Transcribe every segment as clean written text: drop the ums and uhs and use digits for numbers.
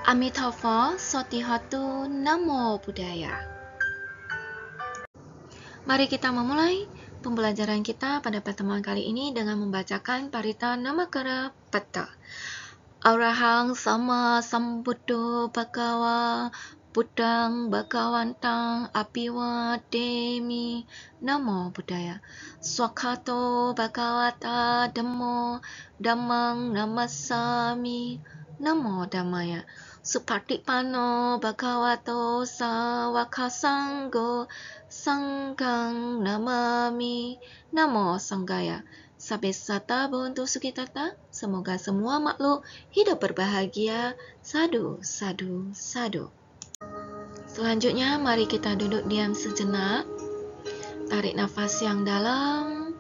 Amitabha, Sotihatu, Namo Buddhaya. Mari kita memulai pembelajaran kita pada pertemuan kali ini dengan membacakan Parita Namakara Pata. Arahang Sama Sambuddho Bhagava Buddhang Bhagavantang Apiwa Demi Namo Buddhaya. Swakato Bhagavata Dhammo Dhammang Namasami Namo Dhammaya. Supatipano Bhagavato Sawaka Sanggo Sanggang Namami Namo Sanggaya. Sabesata Bontu Sukitata. Semoga semua makhluk hidup berbahagia. Sadu, sadu, sadu. Selanjutnya mari kita duduk diam sejenak. Tarik nafas yang dalam.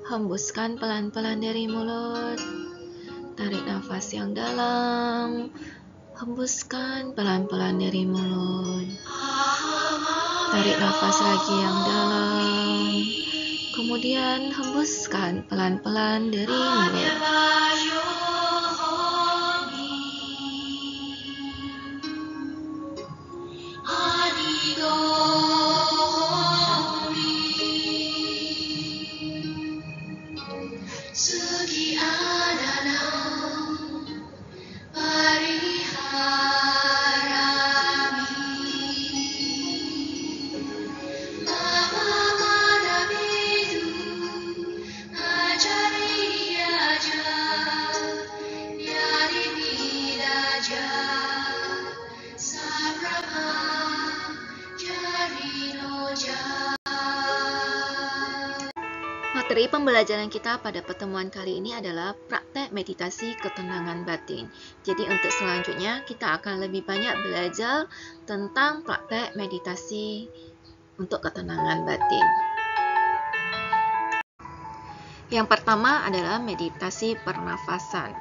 Hembuskan pelan-pelan dari mulut. Tarik nafas yang dalam. Hembuskan pelan-pelan dari mulut. Tarik nafas lagi yang dalam. Kemudian hembuskan pelan-pelan dari mulut. Materi pembelajaran kita pada pertemuan kali ini adalah praktek meditasi ketenangan batin. Jadi untuk selanjutnya kita akan lebih banyak belajar tentang praktek meditasi untuk ketenangan batin. Yang pertama adalah meditasi pernafasan.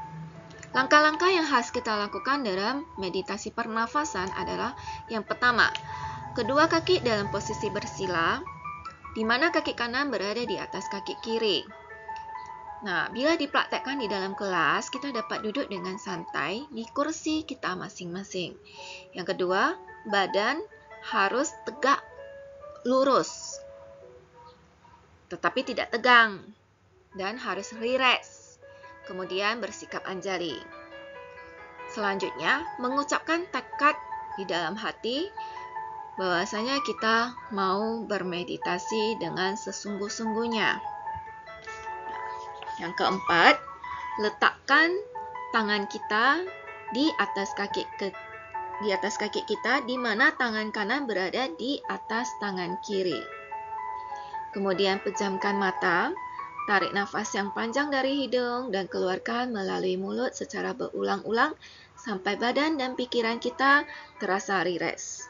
Langkah-langkah yang harus kita lakukan dalam meditasi pernafasan adalah yang pertama, kedua kaki dalam posisi bersila, di mana kaki kanan berada di atas kaki kiri. Nah, bila dipraktekkan di dalam kelas, kita dapat duduk dengan santai di kursi kita masing-masing. Yang kedua, badan harus tegak lurus, tetapi tidak tegang, dan harus rileks. Kemudian bersikap anjali. Selanjutnya, mengucapkan tekad di dalam hati bahwasanya kita mau bermeditasi dengan sesungguh-sungguhnya. Yang keempat, letakkan tangan kita di atas kaki kita, di mana tangan kanan berada di atas tangan kiri. Kemudian pejamkan mata, tarik nafas yang panjang dari hidung dan keluarkan melalui mulut secara berulang-ulang sampai badan dan pikiran kita terasa rileks.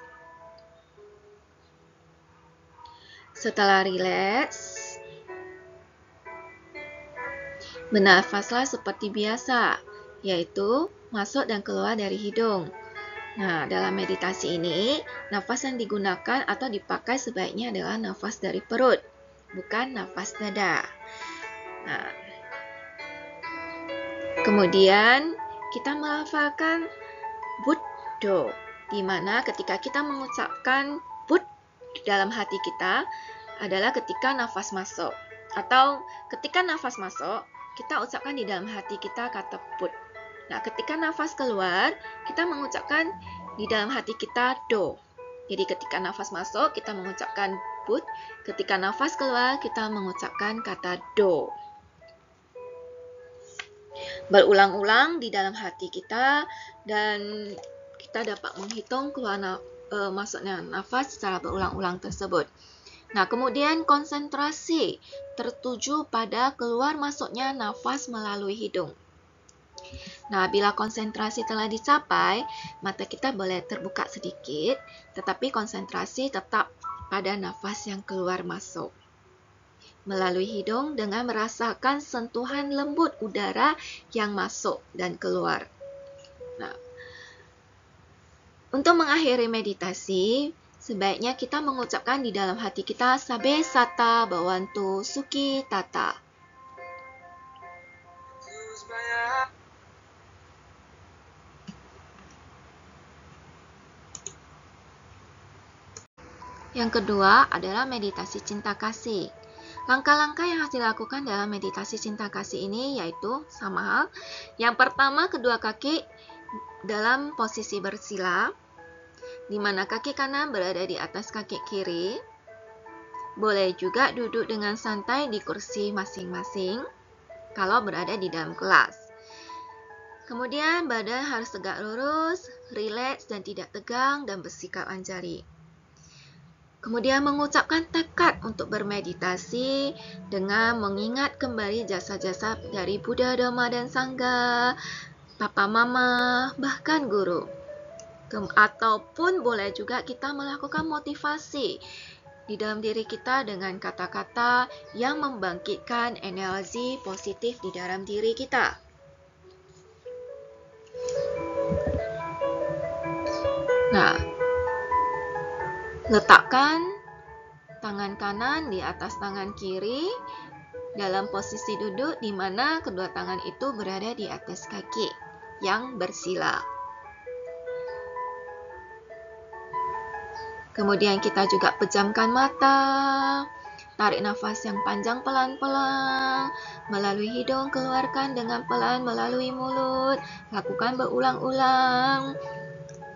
Setelah rileks, bernafaslah seperti biasa, yaitu masuk dan keluar dari hidung. Nah, dalam meditasi ini, nafas yang digunakan atau dipakai sebaiknya adalah nafas dari perut, bukan nafas dada. Nah, kemudian kita melafalkan Buddho, di mana ketika kita mengucapkan Bud di dalam hati kita adalah ketika nafas masuk, atau ketika nafas masuk kita ucapkan di dalam hati kita kata Bud. Nah, ketika nafas keluar kita mengucapkan di dalam hati kita Do. Jadi ketika nafas masuk kita mengucapkan Bud, ketika nafas keluar kita mengucapkan kata Do. Berulang-ulang di dalam hati kita, dan kita dapat menghitung keluar masuknya nafas secara berulang-ulang tersebut. Nah, kemudian konsentrasi tertuju pada keluar masuknya nafas melalui hidung. Nah, bila konsentrasi telah dicapai, mata kita boleh terbuka sedikit, tetapi konsentrasi tetap pada nafas yang keluar masuk melalui hidung dengan merasakan sentuhan lembut udara yang masuk dan keluar. Nah, untuk mengakhiri meditasi, sebaiknya kita mengucapkan di dalam hati kita Sabe Sata Bhavantu Sukhi Tata. Yang kedua adalah meditasi cinta kasih. Langkah-langkah yang harus dilakukan dalam meditasi cinta kasih ini yaitu sama hal. Yang pertama, kedua kaki dalam posisi bersila, di mana kaki kanan berada di atas kaki kiri. Boleh juga duduk dengan santai di kursi masing-masing kalau berada di dalam kelas. Kemudian badan harus tegak lurus, rileks dan tidak tegang dan bersikap anjari. Kemudian mengucapkan tekad untuk bermeditasi dengan mengingat kembali jasa-jasa dari Buddha, Dhamma, dan Sangha, Papa Mama, bahkan guru. Ataupun boleh juga kita melakukan motivasi di dalam diri kita dengan kata-kata yang membangkitkan energi positif di dalam diri kita. Nah, letakkan tangan kanan di atas tangan kiri dalam posisi duduk di mana kedua tangan itu berada di atas kaki yang bersila. Kemudian kita juga pejamkan mata, tarik nafas yang panjang pelan-pelan, melalui hidung keluarkan dengan pelan melalui mulut, lakukan berulang-ulang,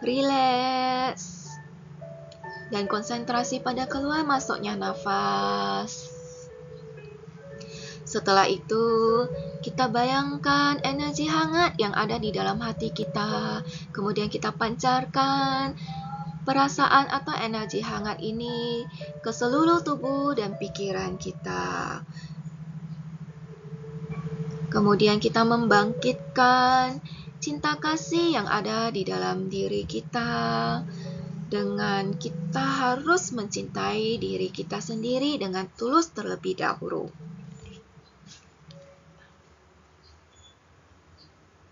rileks, dan konsentrasi pada keluar masuknya nafas. Setelah itu, kita bayangkan energi hangat yang ada di dalam hati kita. Kemudian kita pancarkan perasaan atau energi hangat ini ke seluruh tubuh dan pikiran kita. Kemudian kita membangkitkan cinta kasih yang ada di dalam diri kita dengan kita harus mencintai diri kita sendiri dengan tulus terlebih dahulu.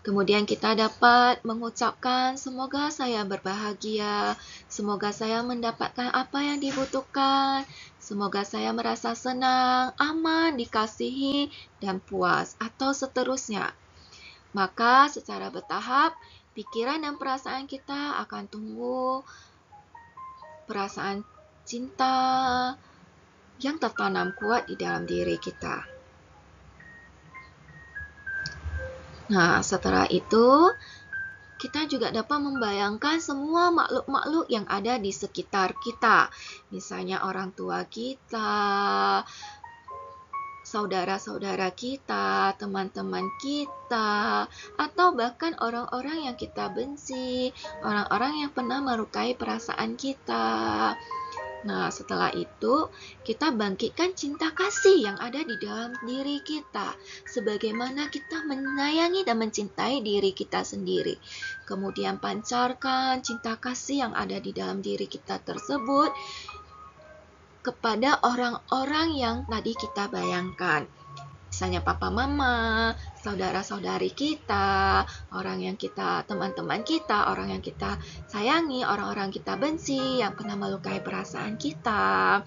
Kemudian kita dapat mengucapkan, semoga saya berbahagia, semoga saya mendapatkan apa yang dibutuhkan, semoga saya merasa senang, aman, dikasihi, dan puas, atau seterusnya. Maka secara bertahap, pikiran dan perasaan kita akan tumbuh perasaan cinta yang tertanam kuat di dalam diri kita. Nah, setelah itu, kita juga dapat membayangkan semua makhluk-makhluk yang ada di sekitar kita. Misalnya orang tua kita, saudara-saudara kita, teman-teman kita, atau bahkan orang-orang yang kita benci, orang-orang yang pernah melukai perasaan kita. Nah, setelah itu, kita bangkitkan cinta kasih yang ada di dalam diri kita. Sebagaimana kita menyayangi dan mencintai diri kita sendiri. Kemudian pancarkan cinta kasih yang ada di dalam diri kita tersebut kepada orang-orang yang tadi kita bayangkan. Misalnya papa mama, saudara-saudari kita, orang yang kita, teman-teman kita, orang yang kita sayangi, orang-orang kita benci, yang pernah melukai perasaan kita.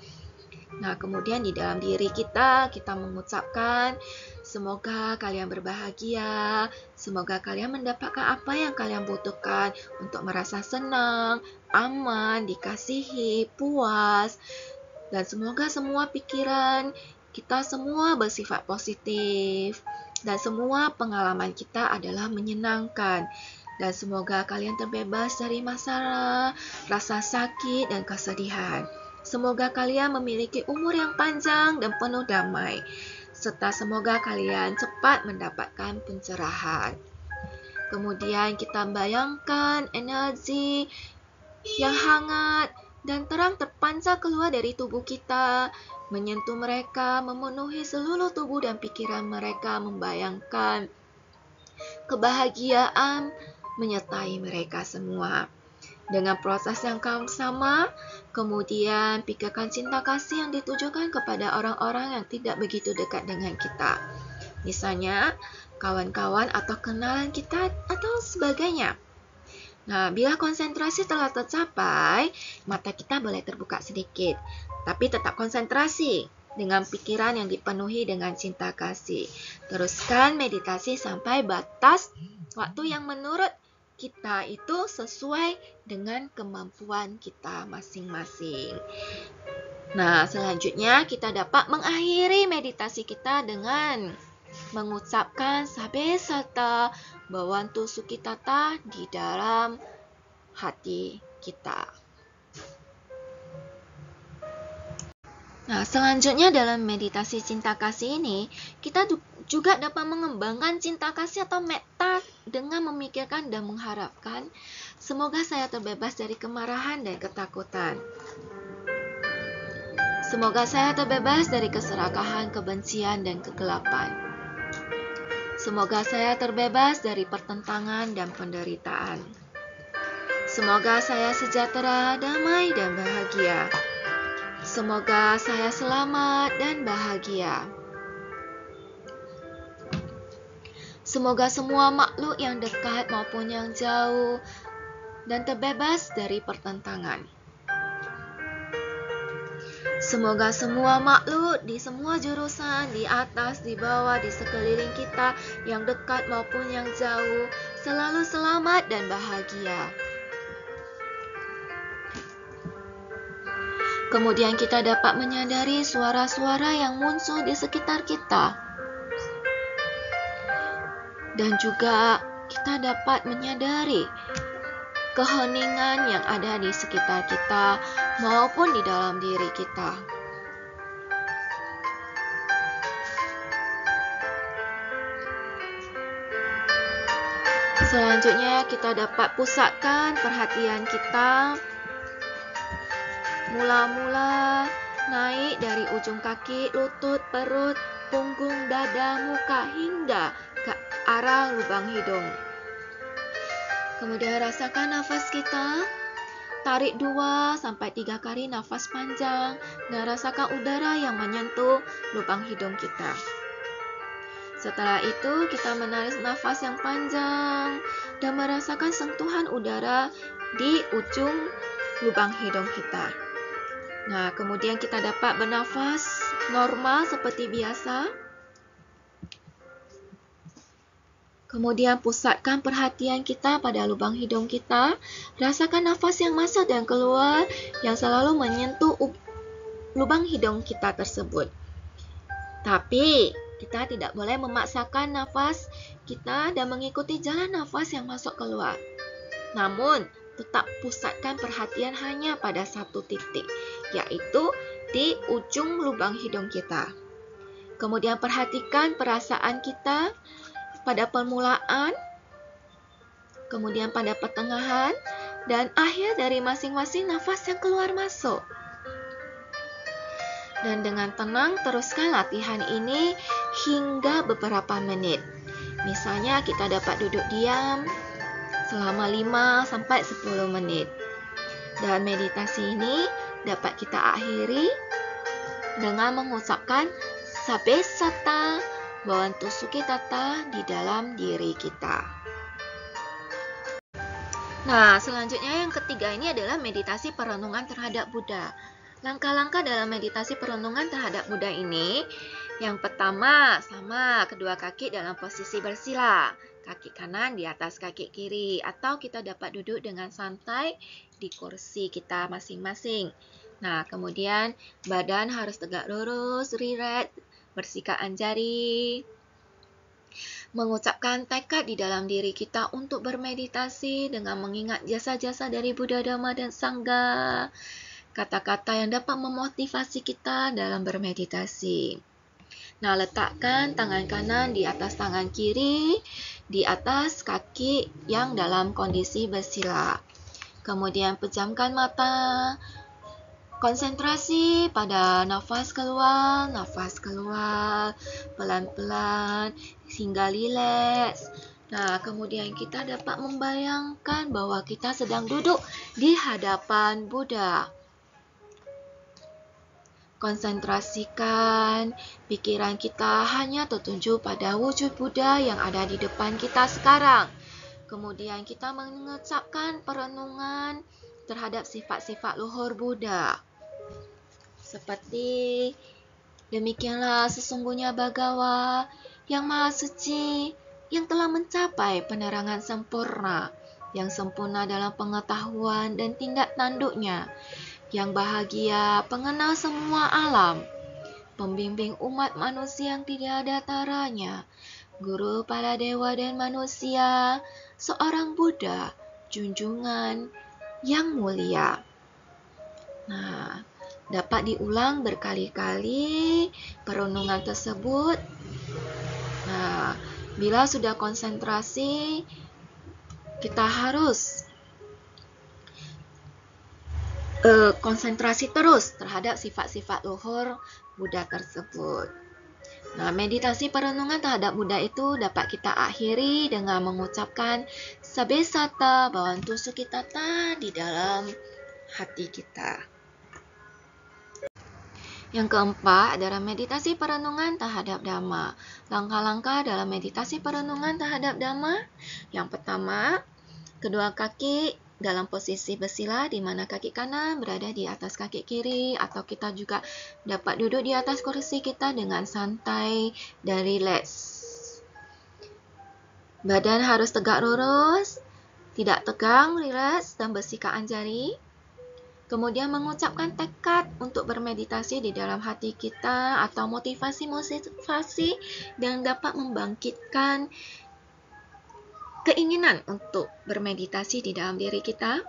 Nah, kemudian di dalam diri kita mengucapkan, semoga kalian berbahagia, semoga kalian mendapatkan apa yang kalian butuhkan untuk merasa senang, aman, dikasihi, puas, dan semoga semua pikiran kita semua bersifat positif dan semua pengalaman kita adalah menyenangkan. Dan semoga kalian terbebas dari masalah, rasa sakit dan kesedihan. Semoga kalian memiliki umur yang panjang dan penuh damai. Serta semoga kalian cepat mendapatkan pencerahan. Kemudian kita bayangkan energi yang hangat dan terang terpancar keluar dari tubuh kita, menyentuh mereka, memenuhi seluruh tubuh dan pikiran mereka, membayangkan kebahagiaan menyertai mereka semua. Dengan proses yang sama, kemudian pikirkan cinta kasih yang ditujukan kepada orang-orang yang tidak begitu dekat dengan kita. Misalnya, kawan-kawan atau kenalan kita atau sebagainya. Nah, bila konsentrasi telah tercapai, mata kita boleh terbuka sedikit, tapi tetap konsentrasi dengan pikiran yang dipenuhi dengan cinta kasih. Teruskan meditasi sampai batas waktu yang menurut kita itu sesuai dengan kemampuan kita masing-masing. Nah, selanjutnya kita dapat mengakhiri meditasi kita dengan mengucapkan sabe sata bawantu sukitata di dalam hati kita. Nah, selanjutnya dalam meditasi cinta kasih ini, kita juga dapat mengembangkan cinta kasih atau metta dengan memikirkan dan mengharapkan semoga saya terbebas dari kemarahan dan ketakutan. Semoga saya terbebas dari keserakahan, kebencian, dan kegelapan. Semoga saya terbebas dari pertentangan dan penderitaan. Semoga saya sejahtera, damai, dan bahagia. Semoga saya selamat dan bahagia. Semoga semua makhluk yang dekat maupun yang jauh dan terbebas dari pertentangan. Semoga semua makhluk di semua jurusan, di atas, di bawah, di sekeliling kita, yang dekat maupun yang jauh, selalu selamat dan bahagia. Kemudian kita dapat menyadari suara-suara yang muncul di sekitar kita. Dan juga kita dapat menyadari keheningan yang ada di sekitar kita maupun di dalam diri kita. Selanjutnya kita dapat pusatkan perhatian kita mula-mula naik dari ujung kaki, lutut, perut, punggung, dada, muka hingga ke arah lubang hidung. Kemudian rasakan nafas kita. Tarik 2-3 kali nafas panjang dan rasakan udara yang menyentuh lubang hidung kita. Setelah itu kita menarik nafas yang panjang dan merasakan sentuhan udara di ujung lubang hidung kita. Nah, kemudian kita dapat bernafas normal seperti biasa. Kemudian pusatkan perhatian kita pada lubang hidung kita. Rasakan nafas yang masuk dan keluar yang selalu menyentuh lubang hidung kita tersebut. Tapi kita tidak boleh memaksakan nafas kita dan mengikuti jalan nafas yang masuk keluar. Namun, tetap pusatkan perhatian hanya pada satu titik, yaitu di ujung lubang hidung kita. Kemudian perhatikan perasaan kita pada permulaan, kemudian pada pertengahan, dan akhir dari masing-masing nafas yang keluar masuk. Dan dengan tenang teruskan latihan ini hingga beberapa menit. Misalnya kita dapat duduk diam selama 5-10 menit. Dan meditasi ini dapat kita akhiri dengan mengucapkan sabe sata bawantu sukitata di dalam diri kita. Nah, selanjutnya yang ketiga ini adalah meditasi perenungan terhadap Buddha. Langkah-langkah dalam meditasi perenungan terhadap Buddha ini, yang pertama, sama kedua kaki dalam posisi bersila. Kaki kanan di atas kaki kiri, atau kita dapat duduk dengan santai di kursi kita masing-masing. Nah, kemudian badan harus tegak lurus, rileks, bersihkan jari. Mengucapkan tekad di dalam diri kita untuk bermeditasi dengan mengingat jasa-jasa dari Buddha, Dhamma, dan Sangha. Kata-kata yang dapat memotivasi kita dalam bermeditasi. Nah, letakkan tangan kanan di atas tangan kiri, di atas kaki yang dalam kondisi bersila. Kemudian pejamkan mata. Konsentrasi pada nafas keluar, pelan-pelan hingga rileks. Nah, kemudian kita dapat membayangkan bahwa kita sedang duduk di hadapan Buddha. Konsentrasikan pikiran kita hanya tertuju pada wujud Buddha yang ada di depan kita sekarang. Kemudian kita mengucapkan perenungan terhadap sifat-sifat luhur Buddha. Seperti demikianlah sesungguhnya Bhagawa yang Maha Suci yang telah mencapai penerangan sempurna yang sempurna dalam pengetahuan dan tindak tanduknya, yang bahagia, pengenal semua alam, pembimbing umat manusia yang tidak ada taranya, guru para dewa dan manusia, seorang Buddha, junjungan yang mulia. Nah, dapat diulang berkali-kali perenungan tersebut. Nah, bila sudah konsentrasi, kita harus konsentrasi terus terhadap sifat-sifat luhur Buddha tersebut. Nah, meditasi perenungan terhadap Buddha itu dapat kita akhiri dengan mengucapkan Sabbe Satta Bhavantu Sukhitata di dalam hati kita. Yang keempat adalah meditasi perenungan terhadap Dhamma. Langkah-langkah dalam meditasi perenungan terhadap Dhamma. Yang pertama, kedua kaki dalam posisi bersila, di mana kaki kanan berada di atas kaki kiri, atau kita juga dapat duduk di atas kursi kita dengan santai dan rileks. Badan harus tegak lurus, tidak tegang, rileks, dan bersikaan jari. Kemudian mengucapkan tekad untuk bermeditasi di dalam hati kita, atau motivasi-motivasi yang dapat membangkitkan keinginan untuk bermeditasi di dalam diri kita.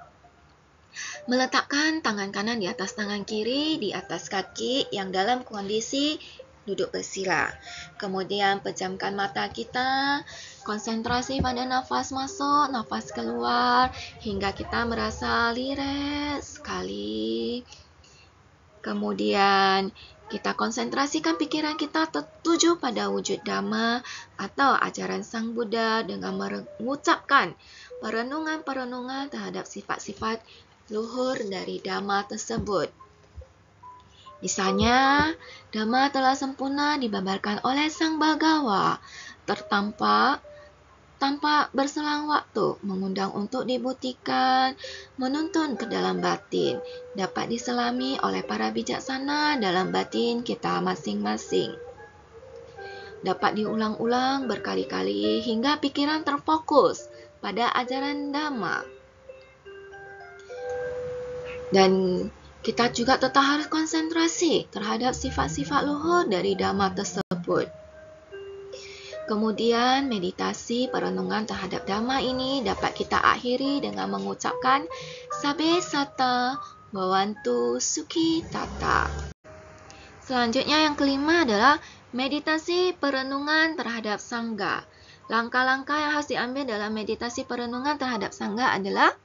Meletakkan tangan kanan di atas tangan kiri, di atas kaki yang dalam kondisi duduk bersila. Kemudian pejamkan mata kita, konsentrasi pada nafas masuk, nafas keluar, hingga kita merasa rileks sekali. Kemudian kita konsentrasikan pikiran kita tertuju pada wujud Dhamma atau ajaran Sang Buddha dengan mengucapkan perenungan-perenungan terhadap sifat-sifat luhur dari Dhamma tersebut. Misalnya, Dhamma telah sempurna dibabarkan oleh Sang Bhagawa, tertampak tanpa berselang waktu, mengundang untuk dibuktikan, menuntun ke dalam batin, dapat diselami oleh para bijaksana dalam batin kita masing-masing. Dapat diulang-ulang berkali-kali hingga pikiran terfokus pada ajaran Dhamma. Dan kita juga tetap harus konsentrasi terhadap sifat-sifat luhur dari Dhamma tersebut. Kemudian meditasi perenungan terhadap Dhamma ini dapat kita akhiri dengan mengucapkan Sabbe Satta Bhavantu Sukhitata. Selanjutnya yang kelima adalah meditasi perenungan terhadap Sangha. Langkah-langkah yang harus diambil dalam meditasi perenungan terhadap Sangha adalah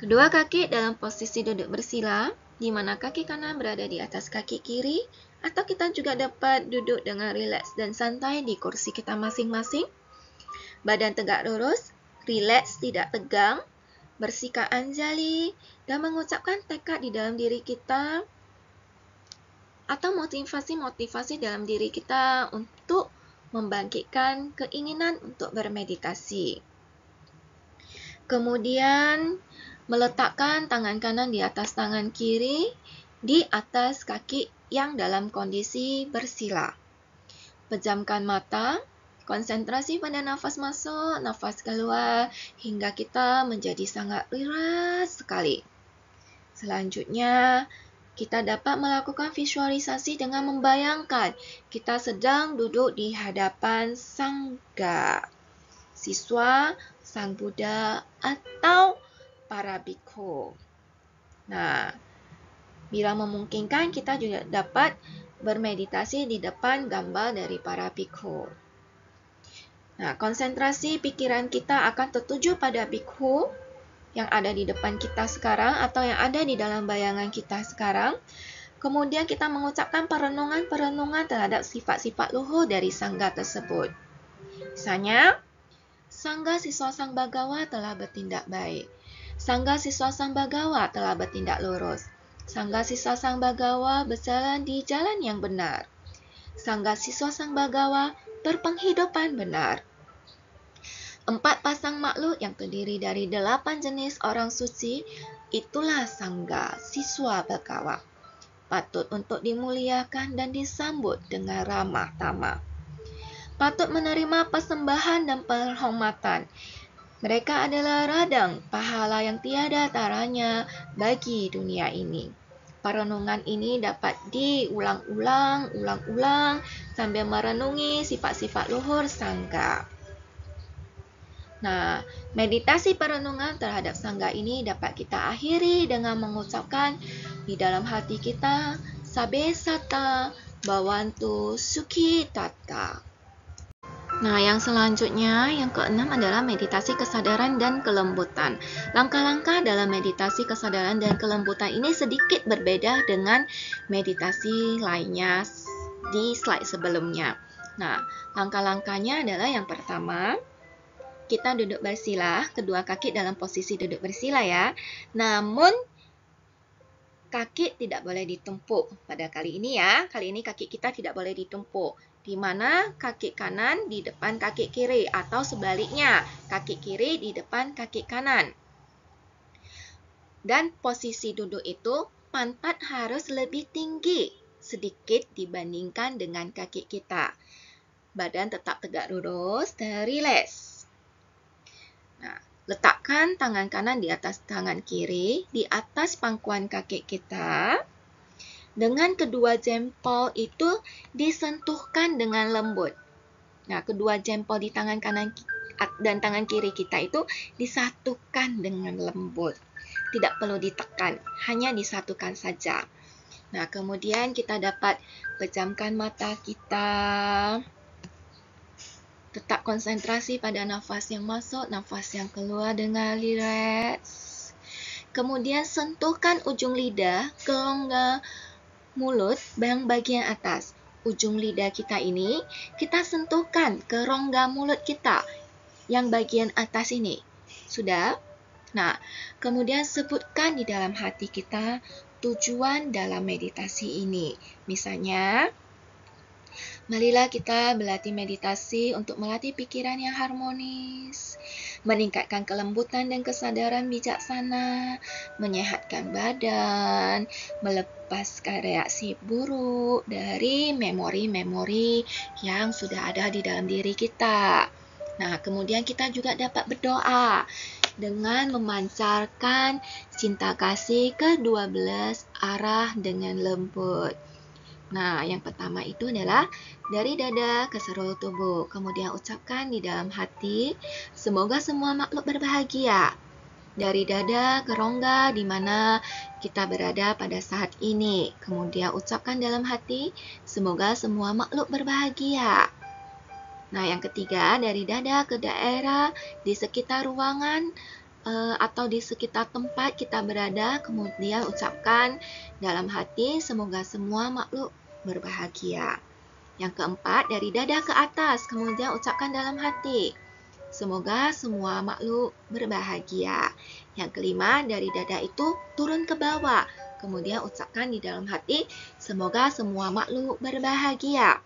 kedua kaki dalam posisi duduk bersila, di mana kaki kanan berada di atas kaki kiri, atau kita juga dapat duduk dengan rileks dan santai di kursi kita masing-masing. Badan tegak lurus, rileks, tidak tegang, bersikaan jari, dan mengucapkan tekad di dalam diri kita, atau motivasi-motivasi dalam diri kita untuk membangkitkan keinginan untuk bermeditasi. Kemudian, meletakkan tangan kanan di atas tangan kiri, di atas kaki yang dalam kondisi bersila. Pejamkan mata, konsentrasi pada nafas masuk, nafas keluar, hingga kita menjadi sangat rileks sekali. Selanjutnya, kita dapat melakukan visualisasi dengan membayangkan kita sedang duduk di hadapan Sangha, siswa, Sang Buddha, atau para bhikkhu. Nah, bila memungkinkan, kita juga dapat bermeditasi di depan gambar dari para bhikkhu. Nah, konsentrasi pikiran kita akan tertuju pada bhikkhu yang ada di depan kita sekarang atau yang ada di dalam bayangan kita sekarang. Kemudian kita mengucapkan perenungan-perenungan terhadap sifat-sifat luhur dari Sangha tersebut. Misalnya, Sangha siswa Sang Bhagawa telah bertindak baik. Sangha siswa Sang Bhagawa telah bertindak lurus. Sangha siswa Sang Bhagawa berjalan di jalan yang benar. Sangha siswa Sang Bhagawa berpenghidupan benar. 4 pasang makhluk yang terdiri dari 8 jenis orang suci, itulah Sangha siswa Bhagawa. Patut untuk dimuliakan dan disambut dengan ramah tamah. Patut menerima persembahan dan penghormatan. Mereka adalah radang, pahala yang tiada taranya bagi dunia ini. Perenungan ini dapat diulang-ulang, sambil merenungi sifat-sifat luhur sangga. Nah, meditasi perenungan terhadap sangga ini dapat kita akhiri dengan mengucapkan di dalam hati kita, Sabe Sata Bhavantu Sukhi Tata. Nah, yang selanjutnya, yang keenam adalah meditasi kesadaran dan kelembutan. Langkah-langkah dalam meditasi kesadaran dan kelembutan ini sedikit berbeda dengan meditasi lainnya di slide sebelumnya. Nah, langkah-langkahnya adalah yang pertama, kita duduk bersila, kedua kaki dalam posisi duduk bersila ya. Namun, kaki tidak boleh ditumpuk pada kali ini ya. Kali ini kaki kita tidak boleh ditumpuk. Di mana kaki kanan di depan kaki kiri atau sebaliknya, kaki kiri di depan kaki kanan. Dan posisi duduk itu pantat harus lebih tinggi sedikit dibandingkan dengan kaki kita. Badan tetap tegak lurus dan rileks. Nah, letakkan tangan kanan di atas tangan kiri, di atas pangkuan kaki kita. Dengan kedua jempol itu disentuhkan dengan lembut. Nah, kedua jempol di tangan kanan dan tangan kiri kita itu disatukan dengan lembut. Tidak perlu ditekan, hanya disatukan saja. Nah, kemudian kita dapat pejamkan mata kita. Tetap konsentrasi pada nafas yang masuk, nafas yang keluar dengan rileks. Kemudian sentuhkan ujung lidah ke rongga mulut yang bagian atas. Ujung lidah kita ini kita sentuhkan ke rongga mulut kita yang bagian atas ini. Sudah? Nah, kemudian sebutkan di dalam hati kita tujuan dalam meditasi ini. Misalnya, marilah kita berlatih meditasi untuk melatih pikiran yang harmonis, meningkatkan kelembutan dan kesadaran bijaksana, menyehatkan badan, melepaskan reaksi buruk dari memori-memori yang sudah ada di dalam diri kita. Nah, kemudian kita juga dapat berdoa dengan memancarkan cinta kasih ke 12 arah dengan lembut. Nah, yang pertama itu adalah dari dada ke seluruh tubuh. Kemudian ucapkan di dalam hati, semoga semua makhluk berbahagia. Dari dada ke rongga di mana kita berada pada saat ini. Kemudian ucapkan dalam hati, semoga semua makhluk berbahagia. Nah, yang ketiga, dari dada ke daerah di sekitar ruangan atau di sekitar tempat kita berada, kemudian ucapkan dalam hati, semoga semua makhluk berbahagia. Yang keempat, dari dada ke atas, kemudian ucapkan dalam hati, semoga semua makhluk berbahagia. Yang kelima, dari dada itu turun ke bawah, kemudian ucapkan di dalam hati, semoga semua makhluk berbahagia.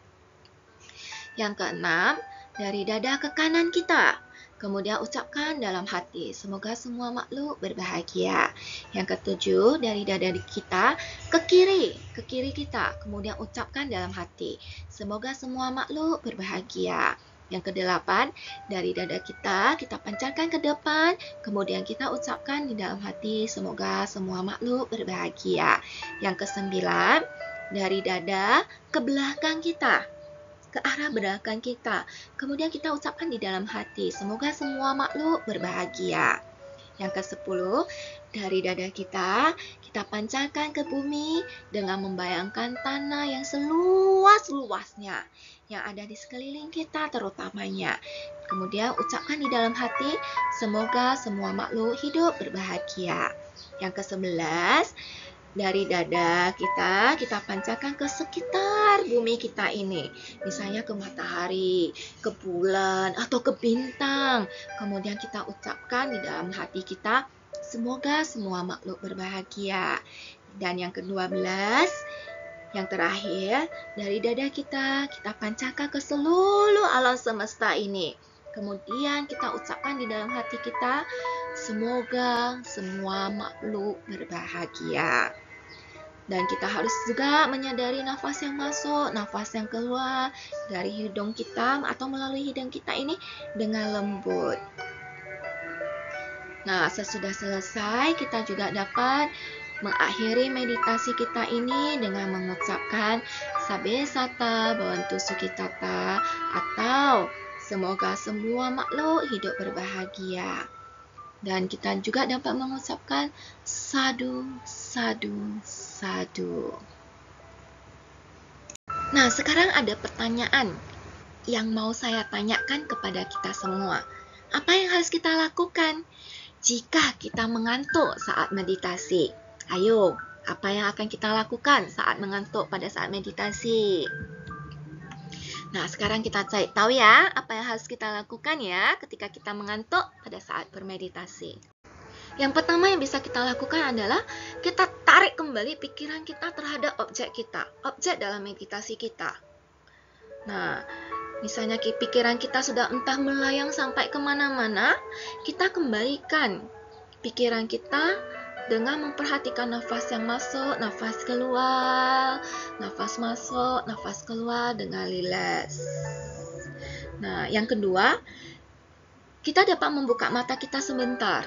Yang keenam, dari dada ke kanan kita, kemudian ucapkan dalam hati, semoga semua makhluk berbahagia. Yang ketujuh, dari dada kita ke kiri kita, kemudian ucapkan dalam hati, semoga semua makhluk berbahagia. Yang kedelapan, dari dada kita pancarkan ke depan, kemudian kita ucapkan di dalam hati, semoga semua makhluk berbahagia. Yang kesembilan, dari dada ke belakang kita, ke arah belakang kita. Kemudian kita ucapkan di dalam hati, semoga semua makhluk berbahagia. Yang ke-10, dari dada kita pancarkan ke bumi dengan membayangkan tanah yang seluas-luasnya yang ada di sekeliling kita terutamanya. Kemudian ucapkan di dalam hati, semoga semua makhluk hidup berbahagia. Yang ke-11, dari dada kita pancarkan ke sekitar bumi kita ini. Misalnya ke matahari, ke bulan, atau ke bintang. Kemudian kita ucapkan di dalam hati kita, semoga semua makhluk berbahagia. Dan yang ke-12, yang terakhir, dari dada kita pancarkan ke seluruh alam semesta ini. Kemudian kita ucapkan di dalam hati kita, semoga semua makhluk berbahagia. Dan kita harus juga menyadari nafas yang masuk, nafas yang keluar dari hidung kita atau melalui hidung kita ini dengan lembut. Nah, sesudah selesai, kita juga dapat mengakhiri meditasi kita ini dengan mengucapkan Sabe Sata Bhavantu Sukhitata atau semoga semua makhluk hidup berbahagia. Dan kita juga dapat mengucapkan Sadu, Sadu, Sadu. Nah, sekarang ada pertanyaan yang mau saya tanyakan kepada kita semua. Apa yang harus kita lakukan jika kita mengantuk saat meditasi? Ayo, apa yang akan kita lakukan saat mengantuk pada saat meditasi? Nah, sekarang kita cari tahu ya, apa yang harus kita lakukan ya ketika kita mengantuk pada saat bermeditasi. Yang pertama yang bisa kita lakukan adalah kita tarik kembali pikiran kita terhadap objek kita, objek dalam meditasi kita. Nah, misalnya pikiran kita sudah entah melayang sampai kemana-mana, kita kembalikan pikiran kita dengan memperhatikan nafas yang masuk, nafas keluar, nafas masuk, nafas keluar dengan rileks. Nah, yang kedua, kita dapat membuka mata kita sebentar.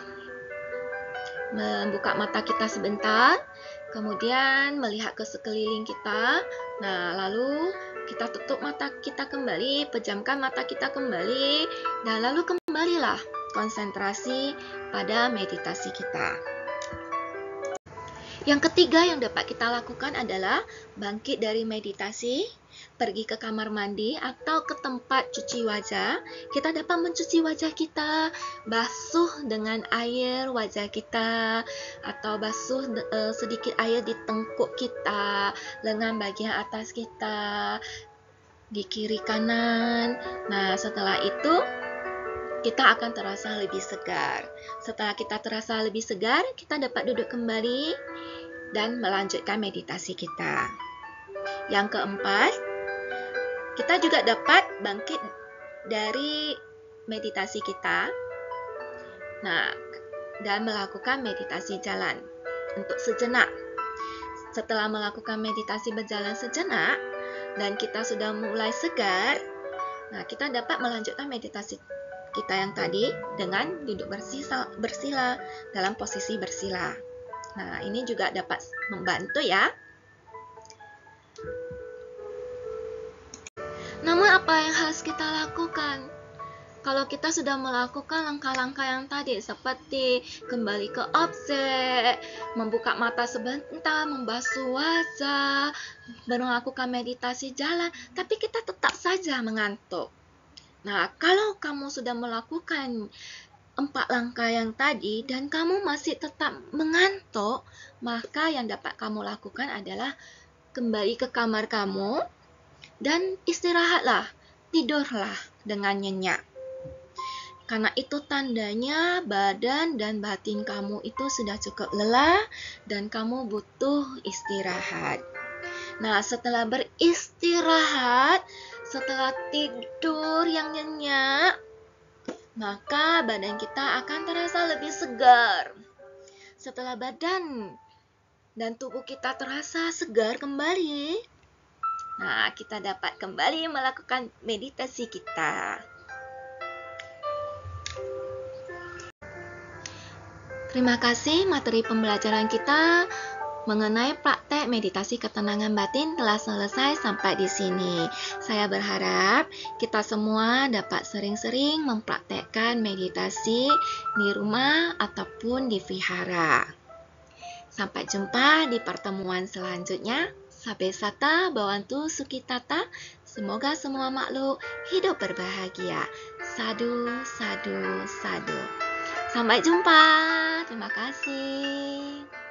Membuka mata kita sebentar, kemudian melihat ke sekeliling kita. Nah, lalu kita tutup mata kita kembali, pejamkan mata kita kembali, dan lalu kembalilah konsentrasi pada meditasi kita. Yang ketiga yang dapat kita lakukan adalah bangkit dari meditasi, pergi ke kamar mandi atau ke tempat cuci wajah. Kita dapat mencuci wajah kita, basuh dengan air wajah kita, atau basuh sedikit air di tengkuk kita, lengan bagian atas kita, di kiri kanan. Nah, setelah itu kita akan terasa lebih segar. Setelah kita terasa lebih segar, kita dapat duduk kembali dan melanjutkan meditasi kita. Yang keempat, kita juga dapat bangkit dari meditasi kita. Nah, dan melakukan meditasi jalan untuk sejenak. Setelah melakukan meditasi berjalan sejenak dan kita sudah mulai segar, nah kita dapat melanjutkan meditasi kita yang tadi dengan duduk bersila dalam posisi bersila. Nah, ini juga dapat membantu ya. Namun apa yang harus kita lakukan? Kalau kita sudah melakukan langkah-langkah yang tadi seperti kembali ke objek, membuka mata sebentar, membasuh wajah, melakukan meditasi jalan, tapi kita tetap saja mengantuk. Nah, kalau kamu sudah melakukan 4 langkah yang tadi dan kamu masih tetap mengantuk, maka yang dapat kamu lakukan adalah kembali ke kamar kamu dan istirahatlah, tidurlah dengan nyenyak. Karena itu tandanya badan dan batin kamu itu sudah cukup lelah dan kamu butuh istirahat. Nah, setelah beristirahat, setelah tidur yang nyenyak, maka badan kita akan terasa lebih segar. Setelah badan dan tubuh kita terasa segar kembali, nah, kita dapat kembali melakukan meditasi kita. Terima kasih, materi pembelajaran kita mengenai praktek meditasi ketenangan batin telah selesai sampai di sini. Saya berharap kita semua dapat sering-sering mempraktekkan meditasi di rumah ataupun di vihara. Sampai jumpa di pertemuan selanjutnya. Sabe Sata Bhavantu Sukhitata. Semoga semua makhluk hidup berbahagia. Sadu, sadu, sadu. Sampai jumpa. Terima kasih.